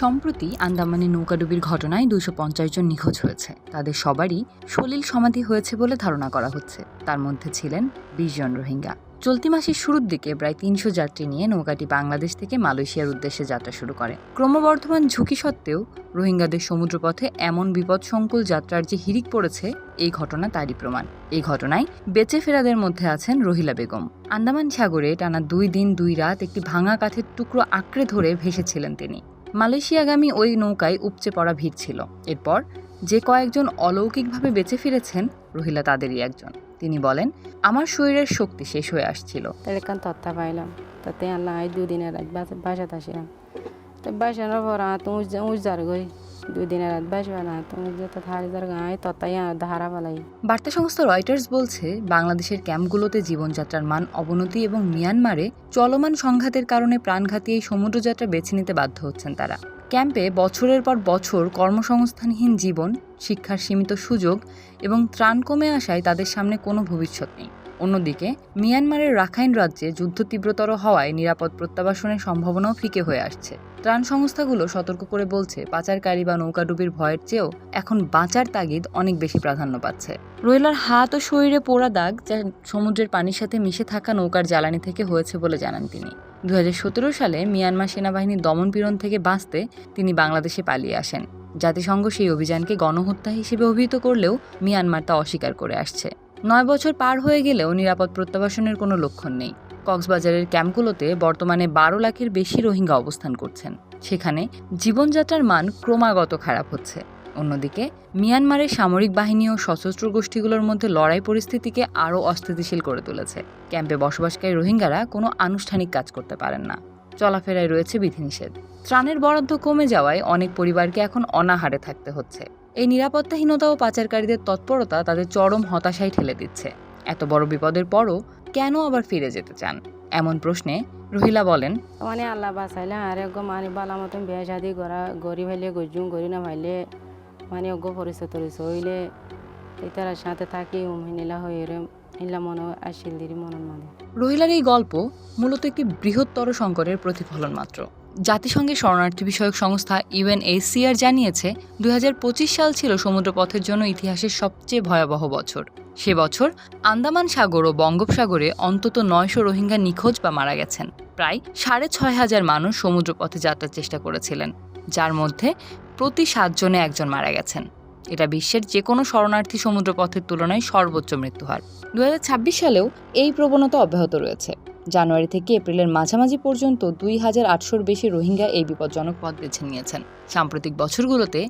সম্প্রতি আন্দামানে নৌকাডুবির ঘটনায় ২৫০ জন নিখোঁজ হয়েছে। তাদের সবারই সলিল সমাধি হয়েছে বলে ধারণা করা হচ্ছে। তার মধ্যে ছিলেন ২০ জন রোহিঙ্গা। চলতি মাসের শুরুর দিকে প্রায় ৩০০ যাত্রী নিয়ে নৌকাটি বাংলাদেশ থেকে মালয়েশিয়ার উদ্দেশ্যে যাত্রা শুরু করে। ক্রমবর্ধমান ঝুঁকি সত্ত্বেও রোহিঙ্গাদের সমুদ্রপথে এমন বিপদসংকুল যাত্রার যে হিড়িক পড়েছে, এই ঘটনা তারই প্রমাণ। এই ঘটনায় বেঁচে ফেরাদের মধ্যে আছেন রহিলা বেগম। আন্দামান সাগরে টানা ২ দিন ২ রাত একটি ভাঙা কাঠের টুকরো আঁকড়ে ধরে ভেসেছিলেন তিনি। মালয়েশিয়াগামী ওই নৌকায় উপচে পড়া ভিড় ছিল। এরপর যে কয়েকজন অলৌকিকভাবে বেঁচে ফিরেছেন, রহিলা তাদেরই একজন। তিনি বলেন, আমার শরীরের শক্তি শেষ হয়ে আসছিল। তথ্য পাইলাম তাতে আল্লাহ ২ দিনের রাত বাসাতে আসিলাম। তো বাসানোর পর উজার গই ২ দিনের রাত বাসবা না তুমি যেতে থারিদার গায়ে তত্তাই ধারা পালাই। বার্তা সংস্থা রয়টার্স বলছে, বাংলাদেশের ক্যাম্পগুলোতে জীবনযাত্রার মান অবনতি এবং মিয়ানমারে চলমান সংঘাতের কারণে প্রাণঘাতী এই সমুদ্রযাত্রা বেছে নিতে বাধ্য হচ্ছেন তারা। ক্যাম্পে বছরের পর বছর কর্মসংস্থানহীন জীবন, শিক্ষার সীমিত সুযোগ এবং ত্রাণ কমে আসায় তাদের সামনে কোনো ভবিষ্যৎ নেই। অন্যদিকে মিয়ানমারের রাখাইন রাজ্যে যুদ্ধ তীব্রতর হওয়ায় নিরাপদ প্রত্যাবাসনের সম্ভাবনাও ফিকে হয়ে আসছে। ত্রাণ সংস্থাগুলো সতর্ক করে বলছে, পাচারকারী বা নৌকাডুবির ভয়ের চেয়েও এখন বাঁচার তাগিদ অনেক বেশি প্রাধান্য পাচ্ছে। রোহিলার হাত ও শরীরে পোড়া দাগ, যা সমুদ্রের পানির সাথে মিশে থাকা নৌকার জ্বালানি থেকে হয়েছে বলে জানান তিনি। ২০১৭ সালে মিয়ানমার সেনাবাহিনীর দমনপীড়ন থেকে বাঁচতে তিনি বাংলাদেশে পালিয়ে আসেন। জাতিসংঘ সেই অভিযানকে গণহত্যা হিসেবে অভিহিত করলেও মিয়ানমার তা অস্বীকার করে আসছে। ৯ বছর পার হয়ে গেলেও নিরাপদ প্রত্যাবাসনের কোনো লক্ষণ নেই। কক্সবাজারের ক্যাম্পগুলোতে বর্তমানে ১২ লাখের বেশি রোহিঙ্গা অবস্থান করছেন। সেখানে জীবনযাত্রার মান ক্রমাগত খারাপ হচ্ছে। অন্যদিকে মিয়ানমারের সামরিক বাহিনী ও সশস্ত্র গোষ্ঠীগুলোর মধ্যে লড়াই পরিস্থিতিকে আরও অস্থিতিশীল করে তুলেছে। ক্যাম্পে বসবাসকারী রোহিঙ্গারা কোনো আনুষ্ঠানিক কাজ করতে পারেন না। চলাফেরায় রয়েছে বিধিনিষেধ। ত্রাণের বরাদ্দ কমে যাওয়ায় অনেক পরিবারকে এখন অনাহারে থাকতে হচ্ছে। এই নিরাপত্তাহীনতা ও পাচারকারীদের তৎপরতা তাদের চরম হতাশায় ঠেলে দিচ্ছে। এত বড় বিপদের পরও কেন আবার ফিরে যেতে চান, এমন প্রশ্নে রহিলা বলেন, মানে আল্লাহ বাঁচাইলে আর মানে বালা মতন বিয়া শাদি করা গরিব হইলে গজুম গরি না ভাইলে মানে পরিচয় টরিচয় হইলে তার সাথে থাকি উমিনিলা হয়ে ইলা মনে আসিল দিদি মনের মানে। রহিলার এই গল্প মূলত একটি বৃহত্তর সংকটের প্রতিফলন মাত্র। জাতিসংঘের শরণার্থী বিষয়ক সংস্থা UNHCR জানিয়েছে, ২০২৫ সাল ছিল সমুদ্রপথের জন্য ইতিহাসের সবচেয়ে ভয়াবহ বছর। সে বছর আন্দামান সাগর ও বঙ্গোপসাগরে অন্তত ৯০০ রোহিঙ্গা নিখোঁজ বা মারা গেছেন। প্রায় ৬৫০০ মানুষ সমুদ্রপথে যাত্রার চেষ্টা করেছিলেন, যার মধ্যে প্রতি ৭ জনে ১ জন মারা গেছেন। এটা বিশ্বের যে কোনো শরণার্থী সমুদ্রপথের তুলনায় সর্বোচ্চ মৃত্যুহার। ২০২৬ সালেও এই প্রবণতা অব্যাহত রয়েছে। জানুয়ারি থেকে এপ্রিলের মাঝামাঝি পর্যন্ত ২,৮০০-র বেশি রোহিঙ্গা এই বিপজ্জনক পথ বেছে নিয়েছেন। সাম্প্রতিক বছরগুলোতে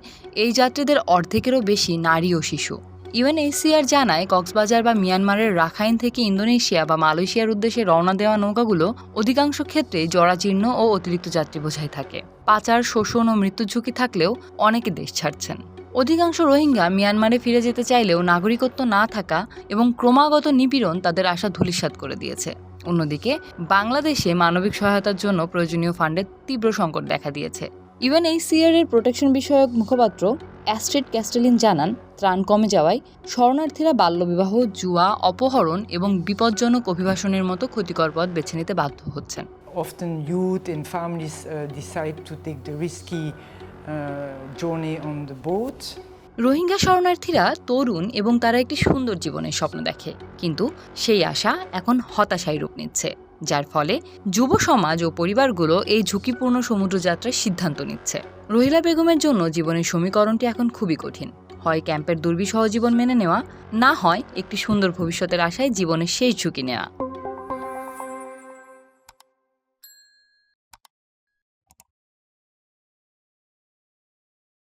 এই যাত্রীদের অর্ধেকেরও বেশি নারী ও শিশু। UNHCR জানায়, কক্সবাজার বা মিয়ানমারের রাখাইন থেকে ইন্দোনেশিয়া বা মালয়েশিয়ার উদ্দেশ্যে রওনা দেওয়া নৌকাগুলো অধিকাংশ ক্ষেত্রে জরাজীর্ণ ও অতিরিক্ত যাত্রী বোঝাই থাকে। পাচার, শোষণ ও মৃত্যুর ঝুঁকি থাকলেও অনেকে দেশ ছাড়ছেন। অধিকাংশ রোহিঙ্গা মিয়ানমারে ফিরে যেতে চাইলেও নাগরিকত্ব না থাকা এবং ক্রমাগত নিপীড়ন তাদের আশা ধূলিসাৎ করে দিয়েছে। অন্যদিকে বাংলাদেশে মানবিক সহায়তার জন্য প্রয়োজনীয় ফান্ডের তীব্র সংকট দেখা দিয়েছে। UNHCR এর প্রোটেকশন বিষয়ক মুখপাত্র অ্যাস্ট্রিড ক্যাস্টেলিন জানান, ত্রাণ কমে যাওয়ায় শরণার্থীরা বাল্যবিবাহ, জুয়া, অপহরণ এবং বিপজ্জনক অভিবাসনের মতো ক্ষতিকর পথ বেছে নিতে বাধ্য হচ্ছেন। Often youth and families decide to take the risky journey on the boat. Rohingya শরণার্থীরা তরুণ এবং তারা একটি সুন্দর জীবনের স্বপ্ন দেখে, কিন্তু সেই আশা এখন হতাশায় রূপ নিচ্ছে, যার ফলে যুব সমাজ ও পরিবারগুলো এই ঝুঁকিপূর্ণ সমুদ্রযাত্রার সিদ্ধান্ত নিচ্ছে। রহিলা বেগমের জন্য জীবনের সমীকরণটি এখন খুবই কঠিন। হয় ক্যাম্পের দুর্বিষহ জীবন মেনে নেওয়া, না হয় একটি সুন্দর ভবিষ্যতের আশায় জীবনের শেষ ঝুঁকি নেওয়া।